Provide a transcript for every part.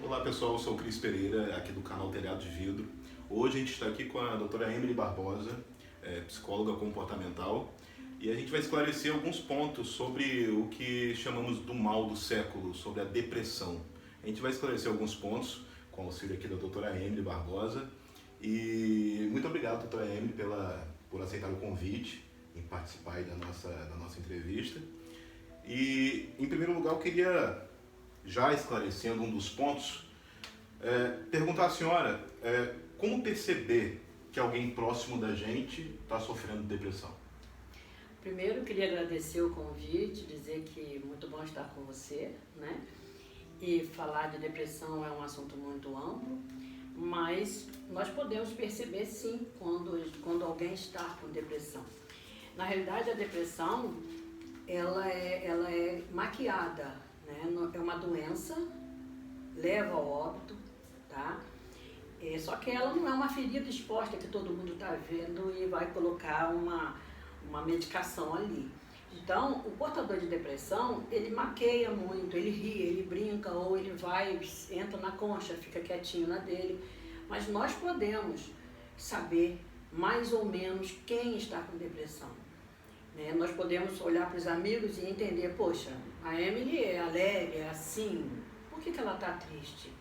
Olá pessoal, eu sou o Cris Pereira, aqui do canal Telhado de Vidro. Hoje a gente está aqui com a doutora Emily Barbosa, psicóloga comportamental, e a gente vai esclarecer alguns pontos sobre o que chamamos do mal do século, sobre a depressão. A gente vai esclarecer alguns pontos com o auxílio aqui da doutora Emily Barbosa. E muito obrigado, doutora Emily, por aceitar o convite em participar aí da nossa entrevista. E, em primeiro lugar, eu queria, já esclarecendo um dos pontos, perguntar à senhora como perceber que alguém próximo da gente está sofrendo de depressão. Primeiro, eu queria agradecer o convite, dizer que muito bom estar com você, né? E falar de depressão é um assunto muito amplo, mas nós podemos perceber sim quando alguém está com depressão. Na realidade, a depressão ela é maquiada, né? É uma doença, leva ao óbito, tá? Só que ela não é uma ferida exposta que todo mundo está vendo e vai colocar uma medicação ali. Então, o portador de depressão, ele maqueia muito, ele ri, ele brinca, ou ele entra na concha, fica quietinho na dele. Mas nós podemos saber mais ou menos quem está com depressão. Nós podemos olhar para os amigos e entender, poxa, a Emily é alegre, é assim, por que ela está triste?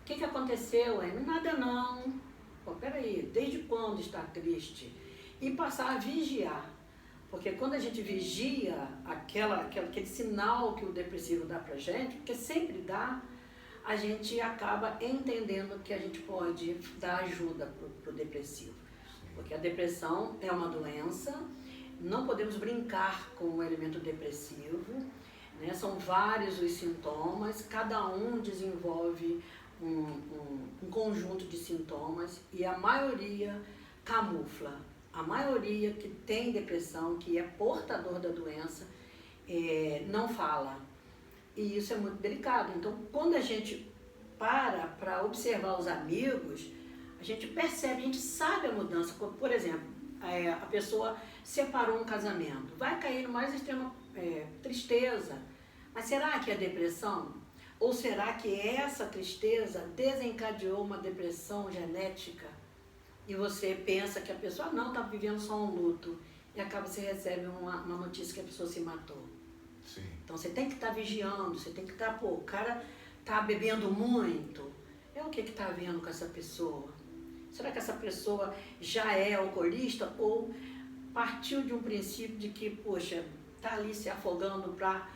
O que aconteceu, Emily? Nada não. Pô, peraí, desde quando está triste? E passar a vigiar. Porque quando a gente vigia aquele sinal que o depressivo dá pra gente, porque sempre dá, a gente acaba entendendo que a gente pode dar ajuda pro depressivo. Porque a depressão é uma doença, não podemos brincar com o elemento depressivo, né? São vários os sintomas, cada um desenvolve um conjunto de sintomas e a maioria camufla. A maioria que tem depressão, que é portador da doença, não fala. E isso é muito delicado. Então, quando a gente para observar os amigos, a gente percebe, a gente sabe a mudança. Por exemplo, a pessoa separou um casamento, vai cair no mais extrema tristeza. Mas será que é depressão? Ou será que essa tristeza desencadeou uma depressão genética? E você pensa que a pessoa não está vivendo só um luto. E acaba você recebe uma notícia que a pessoa se matou. Sim. Então você tem que estar vigiando, você tem que estar, o cara está bebendo muito. O que está havendo com essa pessoa? Será que essa pessoa já é alcoolista ou partiu de um princípio de que, poxa, está ali se afogando para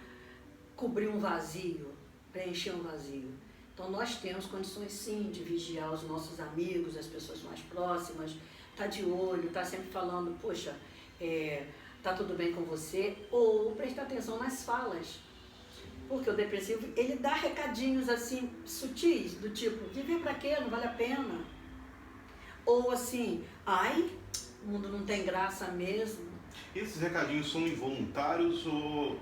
cobrir um vazio, preencher um vazio? Então nós temos condições sim de vigiar os nossos amigos, as pessoas mais próximas, tá de olho, tá sempre falando, poxa, tá tudo bem com você, ou prestar atenção nas falas. Porque o depressivo, ele dá recadinhos assim, sutis, do tipo, viver pra quê? Não vale a pena. Ou assim, ai, o mundo não tem graça mesmo. Esses recadinhos são involuntários ou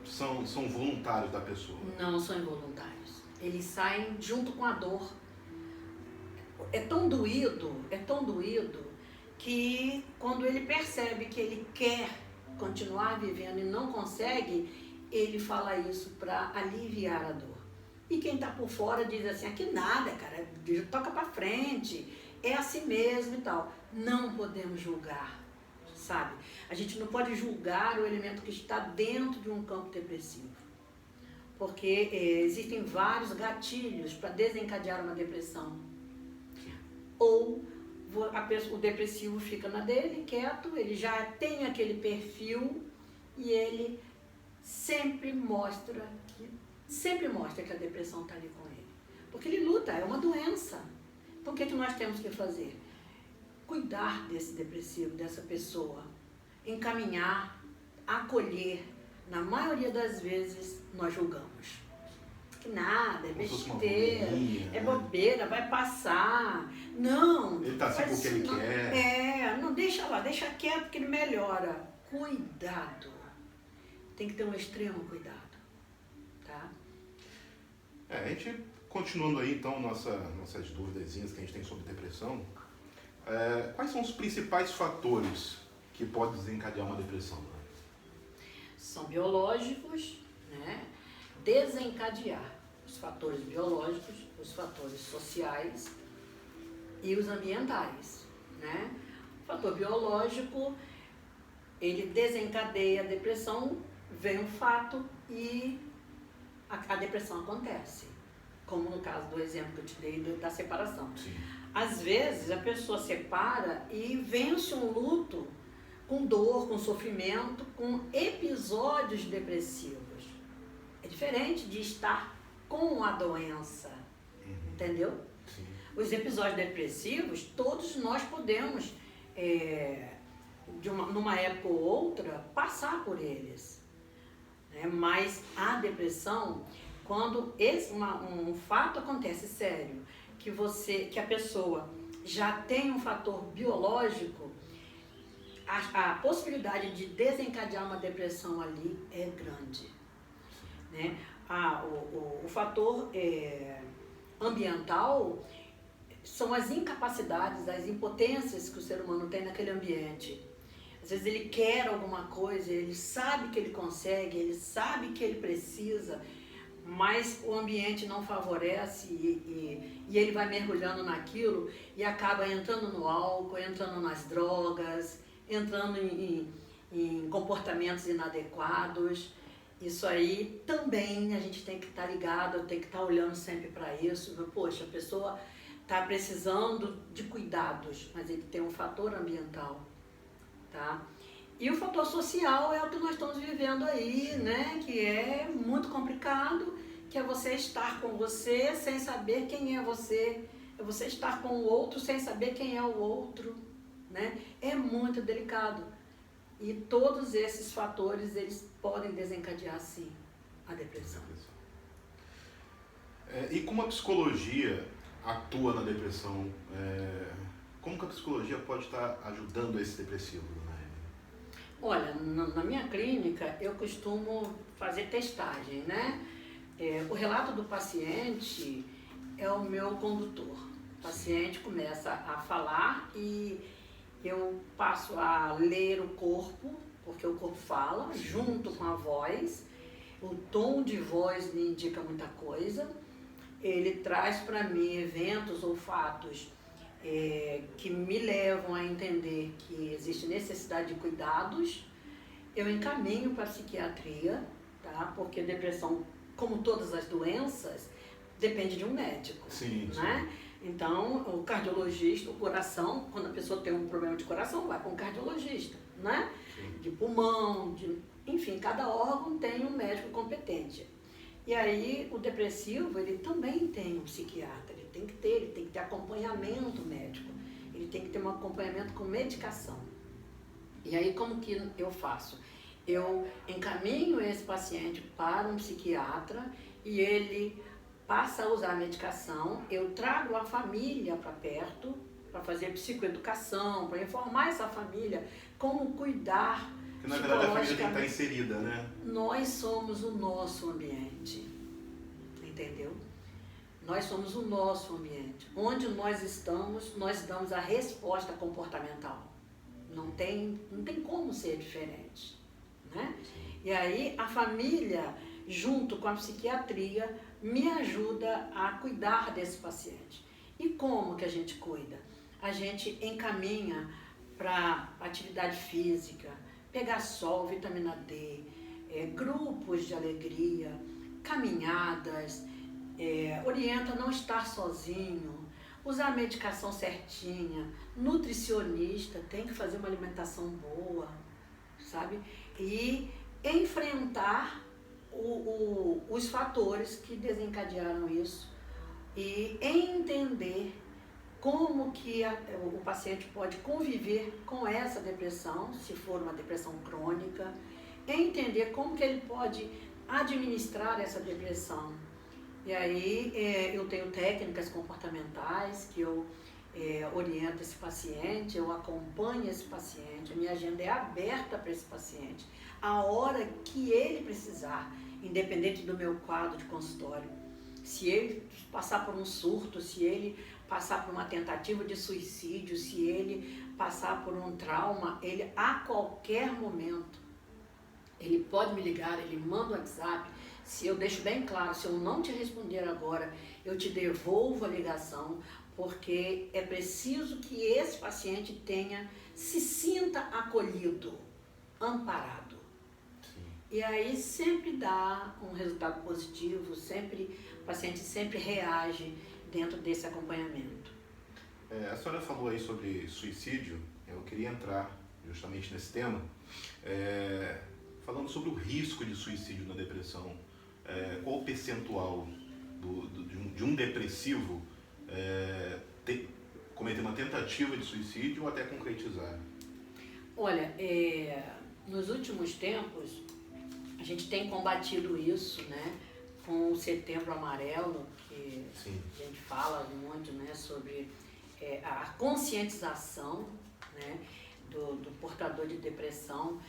são voluntários da pessoa? Não são involuntários. Eles saem junto com a dor. É tão doído, que quando ele percebe que ele quer continuar vivendo e não consegue, ele fala isso para aliviar a dor. E quem está por fora diz assim, que nada, cara, toca para frente, é assim mesmo e tal. Não podemos julgar, sabe? A gente não pode julgar o elemento que está dentro de um campo depressivo. Porque existem vários gatilhos para desencadear uma depressão. Ou o depressivo fica na dele, quieto, ele já tem aquele perfil e ele sempre mostra que a depressão está ali com ele. Porque ele luta, é uma doença. Então o que nós temos que fazer? Cuidar desse depressivo, dessa pessoa, encaminhar, acolher. Na maioria das vezes, nós julgamos. Que nada, é besteira, é bobeira, vai passar. Não. Ele está assim porque ele quer. Não, deixa lá, deixa quieto que ele melhora. Cuidado. Tem que ter um extremo cuidado. Tá? A gente, continuando aí, então, nossas duvidazinhas que a gente tem sobre depressão, quais são os principais fatores que podem desencadear uma depressão? São biológicos, né? Desencadear. os fatores biológicos, os fatores sociais e os ambientais, né? O fator biológico, ele desencadeia a depressão, vem um fato e a depressão acontece. Como no caso do exemplo que eu te dei da separação. Sim. Às vezes a pessoa separa e vence um luto com dor, com sofrimento, com episódios depressivos. É diferente de estar com a doença, entendeu? Sim. Os episódios depressivos, todos nós podemos, numa época ou outra, passar por eles. Né? Mas a depressão, quando um fato acontece sério, que a pessoa já tem um fator biológico, a possibilidade de desencadear uma depressão ali é grande. Né? O fator ambiental são as incapacidades, as impotências que o ser humano tem naquele ambiente. Às vezes ele quer alguma coisa, ele sabe que ele consegue, ele sabe que ele precisa, mas o ambiente não favorece e ele vai mergulhando naquilo e acaba entrando no álcool, entrando nas drogas, entrando em comportamentos inadequados. Isso aí também a gente tem que estar ligado, tem que estar olhando sempre para isso. Poxa, a pessoa está precisando de cuidados, mas ele tem um fator ambiental, tá? E o fator social é o que nós estamos vivendo aí, né? Que é muito complicado, que é você estar com você sem saber quem é você estar com o outro sem saber quem é o outro, né? É muito delicado. E todos esses fatores, eles podem desencadear, sim, a depressão. E como a psicologia atua na depressão? Como que a psicologia pode estar ajudando esse depressivo, né? Olha, na minha clínica, eu costumo fazer testagem, né? O relato do paciente é o meu condutor. O paciente começa a falar e eu passo a ler o corpo, porque o corpo fala, junto com a voz. O tom de voz me indica muita coisa. Ele traz para mim eventos ou fatos que me levam a entender que existe necessidade de cuidados. Eu encaminho para a psiquiatria, tá? Porque depressão, como todas as doenças, depende de um médico. Sim, né? sim. Então, o cardiologista, o coração, quando a pessoa tem um problema de coração, vai com o cardiologista, né? Sim. De pulmão, enfim, cada órgão tem um médico competente. E aí, o depressivo, ele também tem um psiquiatra, ele tem que ter acompanhamento médico, ele tem que ter um acompanhamento com medicação. E aí, como que eu faço? Eu encaminho esse paciente para um psiquiatra e ele passa a usar a medicação, eu trago a família para perto, para fazer psicoeducação, para informar essa família como cuidar. Porque na verdade a família tem que estar inserida, né? Nós somos o nosso ambiente, entendeu? Nós somos o nosso ambiente. Onde nós estamos, nós damos a resposta comportamental. Não tem como ser diferente, né? E aí a família, junto com a psiquiatria, me ajuda a cuidar desse paciente. E como que a gente cuida? A gente encaminha para atividade física, pegar sol, vitamina D, grupos de alegria, caminhadas, orienta a não estar sozinho, usar a medicação certinha, nutricionista, tem que fazer uma alimentação boa, sabe? E enfrentar os fatores que desencadearam isso e entender como que o paciente pode conviver com essa depressão, se for uma depressão crônica, entender como que ele pode administrar essa depressão. E aí eu tenho técnicas comportamentais que eu oriento esse paciente, eu acompanho esse paciente, a minha agenda é aberta para esse paciente, a hora que ele precisar, independente do meu quadro de consultório. Se ele passar por um surto, se ele passar por uma tentativa de suicídio, se ele passar por um trauma, ele a qualquer momento, ele pode me ligar, ele manda um WhatsApp. Se eu deixo bem claro, se eu não te responder agora, eu te devolvo a ligação, porque é preciso que esse paciente se sinta acolhido, amparado. Sim. E aí sempre dá um resultado positivo, o paciente sempre reage dentro desse acompanhamento. A senhora falou aí sobre suicídio, eu queria entrar justamente nesse tema, falando sobre o risco de suicídio na depressão. Qual o percentual de um depressivo cometer uma tentativa de suicídio ou até concretizar? Olha, nos últimos tempos, a gente tem combatido isso, né, com o Setembro Amarelo, que Sim. a gente fala muito, né, sobre a conscientização, né, do portador de depressão,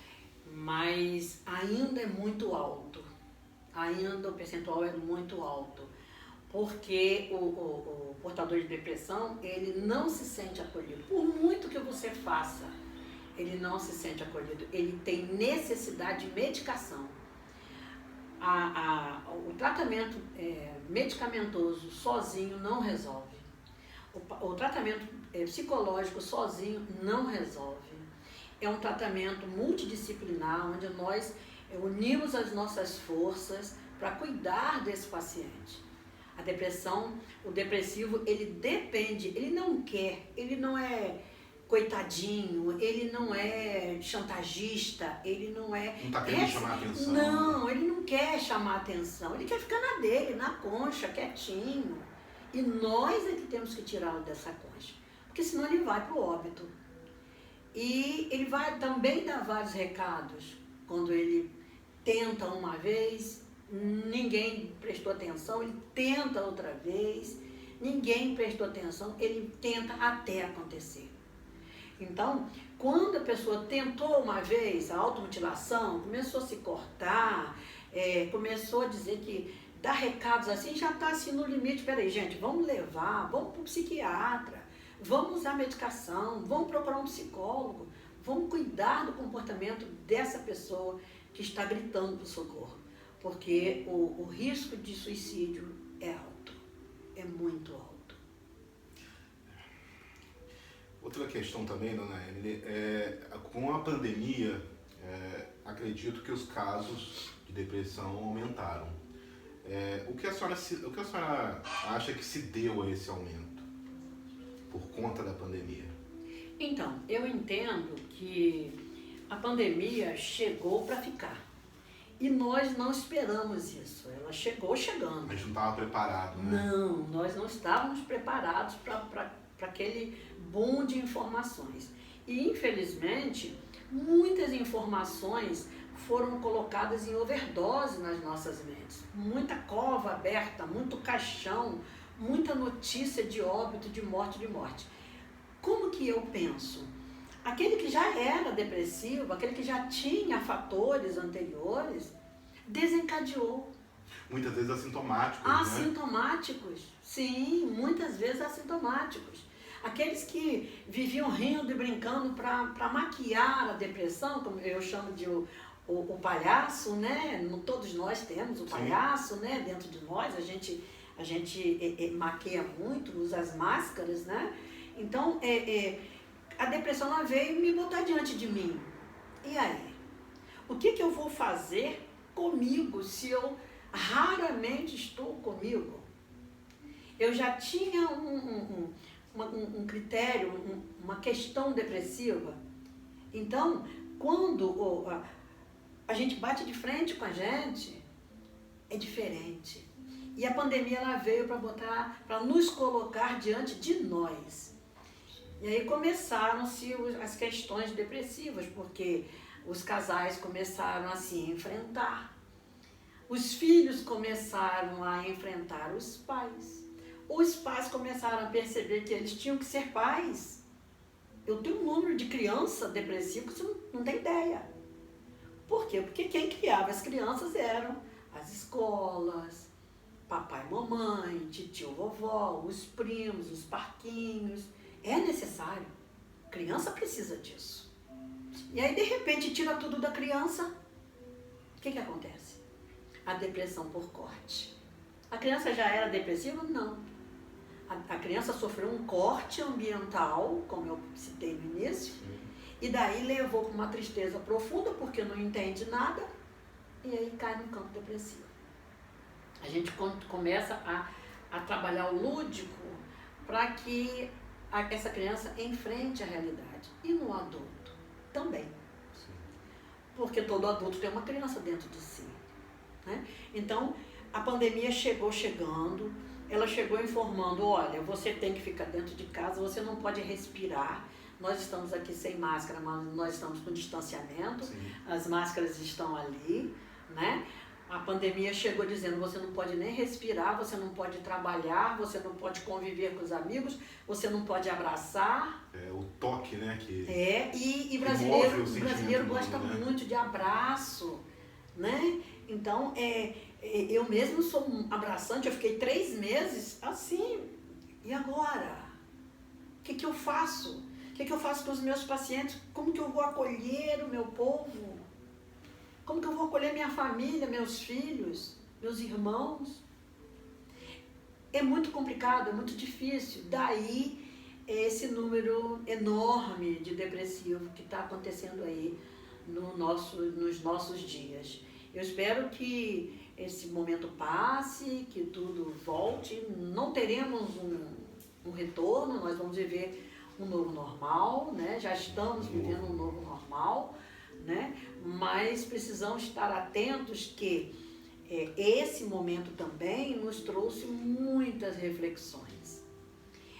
mas ainda é muito alto, ainda o percentual é muito alto, porque o portador de depressão, ele não se sente acolhido, por muito que você faça, ele não se sente acolhido, ele tem necessidade de medicação. O tratamento medicamentoso sozinho não resolve. O tratamento psicológico sozinho não resolve. É um tratamento multidisciplinar, onde nós unimos as nossas forças para cuidar desse paciente. A depressão, o depressivo, ele depende, ele não quer, ele não é coitadinho, ele não é chantagista, ele não é... Não está querendo chamar atenção. Não, ele não quer chamar atenção, ele quer ficar na dele, na concha, quietinho. E nós é que temos que tirá-lo dessa concha, porque senão ele vai para o óbito. E ele vai também dar vários recados. Quando ele tenta uma vez, ninguém prestou atenção, ele tenta outra vez, ninguém prestou atenção, ele tenta até acontecer. Então, quando a pessoa tentou uma vez a automutilação, começou a se cortar, começou a dizer que dar recados assim, já está assim no limite. Peraí, gente, vamos levar, vamos para o psiquiatra, vamos usar medicação, vamos procurar um psicólogo, vamos cuidar do comportamento dessa pessoa que está gritando por socorro. Porque o risco de suicídio é alto, é muito alto. Outra questão também, dona Emily, com a pandemia, acredito que os casos de depressão aumentaram. O que a senhora acha que se deu a esse aumento por conta da pandemia? Então, eu entendo que a pandemia chegou para ficar. E nós não esperamos isso. Ela chegou chegando. A gente não estava preparado, né? Não, nós não estávamos preparados para aquele boom de informações. E, infelizmente, muitas informações foram colocadas em overdose nas nossas mentes. Muita cova aberta, muito caixão, muita notícia de óbito, de morte. Como que eu penso? Aquele que já era depressivo, aquele que já tinha fatores anteriores, desencadeou. Muitas vezes assintomáticos, Assintomáticos, né? Sim, muitas vezes assintomáticos. Aqueles que viviam rindo e brincando para maquiar a depressão, como eu chamo de o palhaço, né? Todos nós temos o palhaço, né? Dentro de nós, a gente maquia muito, usa as máscaras, né? Então, a depressão ela veio me botar diante de mim. E aí? O que eu vou fazer comigo se eu raramente estou comigo? Eu já tinha um critério, uma questão depressiva. Então, quando a gente bate de frente com a gente, é diferente. E a pandemia ela veio para nos colocar diante de nós. E aí começaram-se as questões depressivas, porque os casais começaram a se enfrentar. Os filhos começaram a enfrentar os pais. Os pais começaram a perceber que eles tinham que ser pais. Eu tenho um número de criança depressiva que você não tem ideia. Por quê? Porque quem criava as crianças eram as escolas, papai, mamãe, titio, vovó, os primos, os parquinhos. É necessário. A criança precisa disso. E aí, de repente, tira tudo da criança. O que acontece? a depressão por corte. A criança já era depressiva? Não. A criança sofreu um corte ambiental, como eu citei no início, e daí levou para uma tristeza profunda, porque não entende nada, e aí cai no campo depressivo. A gente começa a trabalhar o lúdico para que essa criança enfrente a realidade. E no adulto também. Sim. Porque todo adulto tem uma criança dentro de si. Né? Então, a pandemia chegando, ela chegou informando, olha, você tem que ficar dentro de casa, você não pode respirar. Nós estamos aqui sem máscara, mas nós estamos com distanciamento. Sim. As máscaras estão ali, né? A pandemia chegou dizendo, você não pode nem respirar, você não pode trabalhar, você não pode conviver com os amigos, você não pode abraçar. É o toque, né? E brasileiro gosta muito de abraço, né? Então, eu mesmo sou um abraçante, eu fiquei 3 meses assim, e agora? O que eu faço? O que eu faço com os meus pacientes? Como que eu vou acolher o meu povo? Como que eu vou acolher minha família, meus filhos, meus irmãos? É muito complicado, é muito difícil. Daí, esse número enorme de depressivo que está acontecendo aí nos nossos dias. Eu espero que esse momento passe, que tudo volte. Não teremos um retorno, nós vamos viver um novo normal, né? Já estamos vivendo um novo normal, né? Mas precisamos estar atentos que esse momento também nos trouxe muitas reflexões.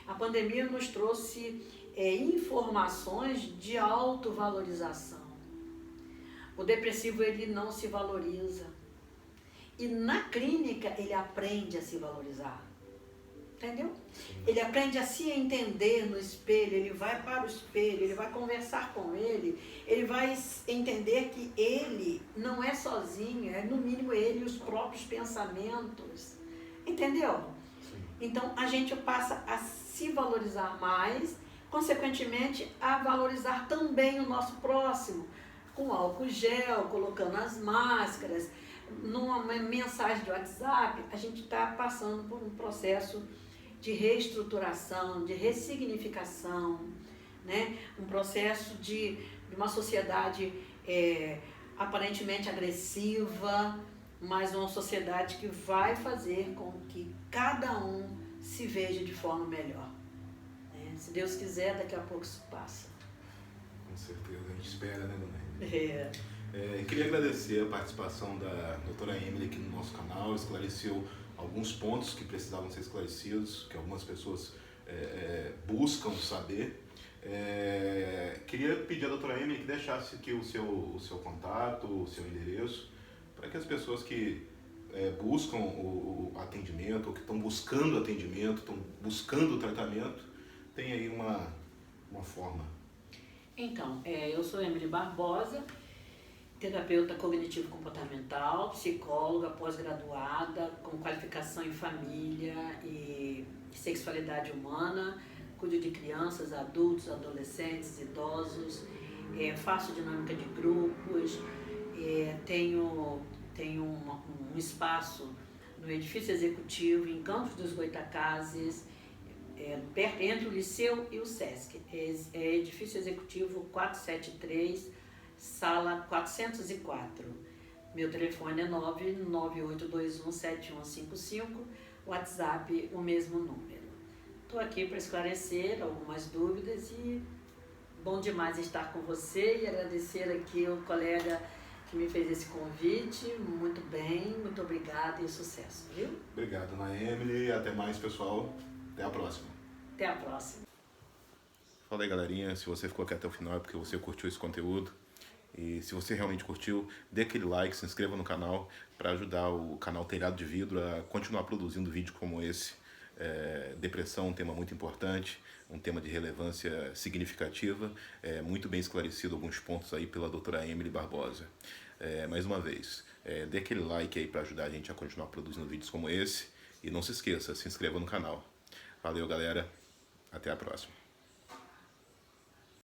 A pandemia nos trouxe informações de autovalorização. O depressivo, ele não se valoriza. E na clínica ele aprende a se valorizar. Entendeu? Ele aprende a se entender no espelho, ele vai para o espelho, ele vai conversar com ele vai entender que ele não é sozinho, é no mínimo ele e os próprios pensamentos. Entendeu? Sim. Então a gente passa a se valorizar mais, consequentemente a valorizar também o nosso próximo, com álcool gel, colocando as máscaras, numa mensagem de WhatsApp, a gente está passando por um processo de reestruturação, de ressignificação, né? Um processo de uma sociedade aparentemente agressiva, mas uma sociedade que vai fazer com que cada um se veja de forma melhor. Né? Se Deus quiser, daqui a pouco isso passa. Com certeza, a gente espera, né, dona Emily? Queria agradecer a participação da doutora Emily aqui no nosso canal, esclareceu alguns pontos que precisavam ser esclarecidos, que algumas pessoas buscam saber. Queria pedir à doutora Emily que deixasse aqui o seu contato, o seu endereço, para que as pessoas que buscam o atendimento, ou que estão buscando atendimento, estão buscando o tratamento, tenham aí uma forma. Então, eu sou Emily Barbosa, terapeuta cognitivo-comportamental, psicóloga pós-graduada, com qualificação em família e sexualidade humana, cuido de crianças, adultos, adolescentes, idosos, faço dinâmica de grupos, tenho um espaço no edifício executivo em Campos dos Goytacazes, entre o Liceu e o Sesc, edifício executivo 473, sala 404. Meu telefone é 998217155, WhatsApp o mesmo número. Estou aqui para esclarecer algumas dúvidas e bom demais estar com você e agradecer aqui ao colega que me fez esse convite. Muito bem, muito obrigada e sucesso, viu? Obrigado, dona Emily. Até mais, pessoal. Até a próxima. Até a próxima. Fala aí, galerinha. Se você ficou aqui até o final é porque você curtiu esse conteúdo. E se você realmente curtiu, dê aquele like, se inscreva no canal para ajudar o canal Telhado de Vidro a continuar produzindo vídeos como esse. Depressão, um tema muito importante, um tema de relevância significativa, muito bem esclarecido alguns pontos aí pela doutora Emily Barbosa. Mais uma vez, dê aquele like aí para ajudar a gente a continuar produzindo vídeos como esse e não se esqueça, se inscreva no canal. Valeu, galera, até a próxima.